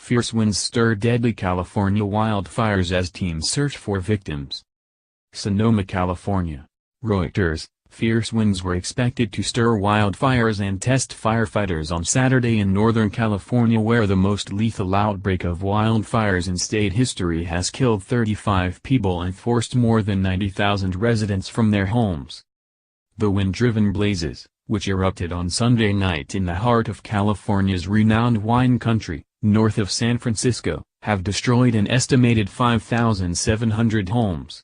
Fierce winds stir deadly California wildfires as teams search for victims. Sonoma, California. Reuters. Fierce winds were expected to stir wildfires and test firefighters on Saturday in Northern California, where the most lethal outbreak of wildfires in state history has killed 35 people and forced more than 90,000 residents from their homes. The wind-driven blazes, which erupted on Sunday night in the heart of California's renowned wine country, north of San Francisco, have destroyed an estimated 5,700 homes.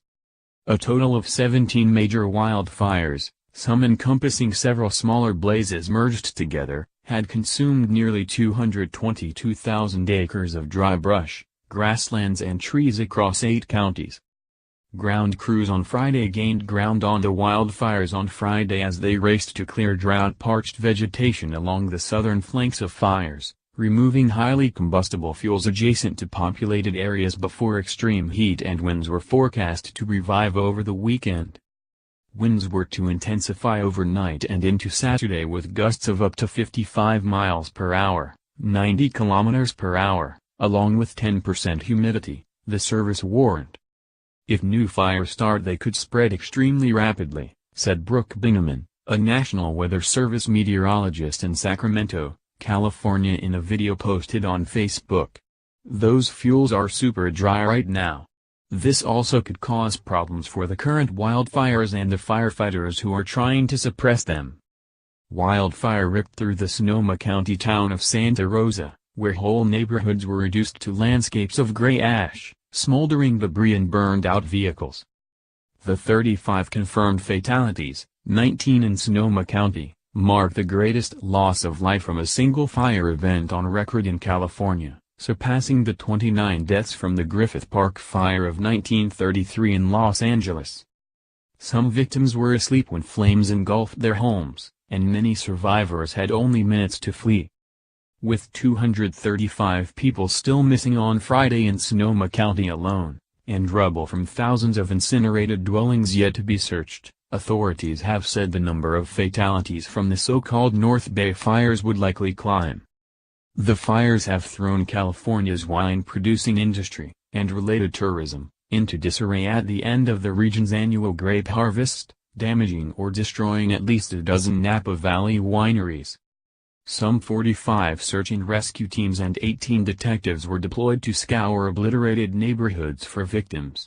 A total of 17 major wildfires, some encompassing several smaller blazes merged together, had consumed nearly 222,000 acres of dry brush, grasslands and trees across 8 counties. Ground crews on Friday gained ground on the wildfires on Friday as they raced to clear drought-parched vegetation along the southern flanks of fires, removing highly combustible fuels adjacent to populated areas before extreme heat and winds were forecast to revive over the weekend. Winds were to intensify overnight and into Saturday with gusts of up to 55 miles per hour, 90 kilometers per hour, along with 10% humidity, the service warned. If new fires start, they could spread extremely rapidly, said Brooke Bingaman, a National Weather Service meteorologist in Sacramento, California, in a video posted on Facebook. Those fuels are super dry right now. This also could cause problems for the current wildfires and the firefighters who are trying to suppress them. Wildfire ripped through the Sonoma County town of Santa Rosa, where whole neighborhoods were reduced to landscapes of gray ash, smoldering debris and burned-out vehicles. The 35 confirmed fatalities, 19 in Sonoma County, mark the greatest loss of life from a single fire event on record in California, surpassing the 29 deaths from the Griffith Park fire of 1933 in Los Angeles. Some victims were asleep when flames engulfed their homes, and many survivors had only minutes to flee. With 235 people still missing on Friday in Sonoma County alone, and rubble from thousands of incinerated dwellings yet to be searched, authorities have said the number of fatalities from the so-called North Bay fires would likely climb. The fires have thrown California's wine-producing industry, and related tourism, into disarray at the end of the region's annual grape harvest, damaging or destroying at least a dozen Napa Valley wineries. Some 45 search and rescue teams and 18 detectives were deployed to scour obliterated neighborhoods for victims.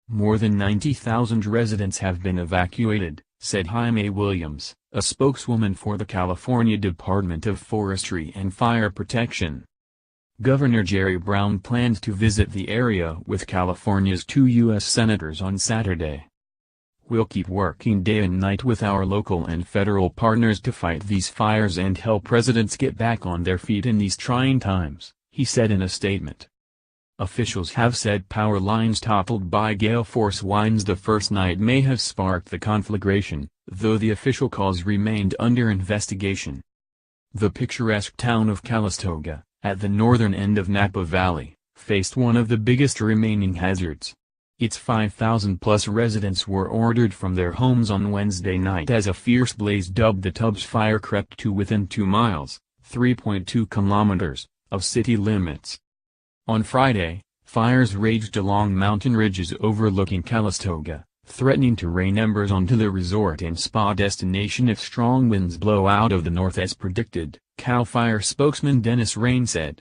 More than 90,000 residents have been evacuated, said Jaime Williams, a spokeswoman for the California Department of Forestry and Fire Protection. Governor Jerry Brown planned to visit the area with California's 2 U.S. senators on Saturday. "We'll keep working day and night with our local and federal partners to fight these fires and help residents get back on their feet in these trying times," he said in a statement. Officials have said power lines toppled by gale force winds the first night may have sparked the conflagration, though the official cause remained under investigation. The picturesque town of Calistoga, at the northern end of Napa Valley, faced one of the biggest remaining hazards. Its 5,000-plus residents were ordered from their homes on Wednesday night as a fierce blaze dubbed the Tubbs Fire crept to within 2 miles, 3.2 kilometers, of city limits. On Friday, fires raged along mountain ridges overlooking Calistoga, threatening to rain embers onto the resort and spa destination if strong winds blow out of the north as predicted, CAL FIRE spokesman Dennis Rain said.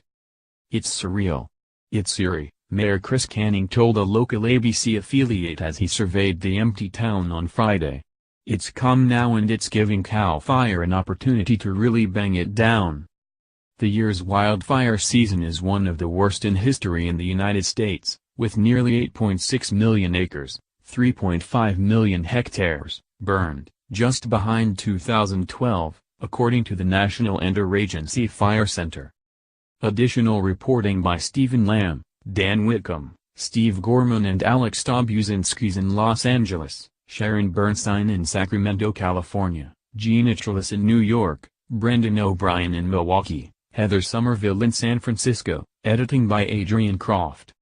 "It's surreal. It's eerie," Mayor Chris Canning told a local ABC affiliate as he surveyed the empty town on Friday. "It's calm now and it's giving CAL FIRE an opportunity to really bang it down." The year's wildfire season is one of the worst in history in the United States, with nearly 8.6 million acres, 3.5 million hectares, burned, just behind 2012, according to the National Interagency Fire Center. Additional reporting by Stephen Lamb, Dan Whitcomb, Steve Gorman and Alex Dobuzinskis in Los Angeles, Sharon Bernstein in Sacramento, California, Gina Trellis in New York, Brendan O'Brien in Milwaukee, Heather Somerville in San Francisco, editing by Adrian Croft.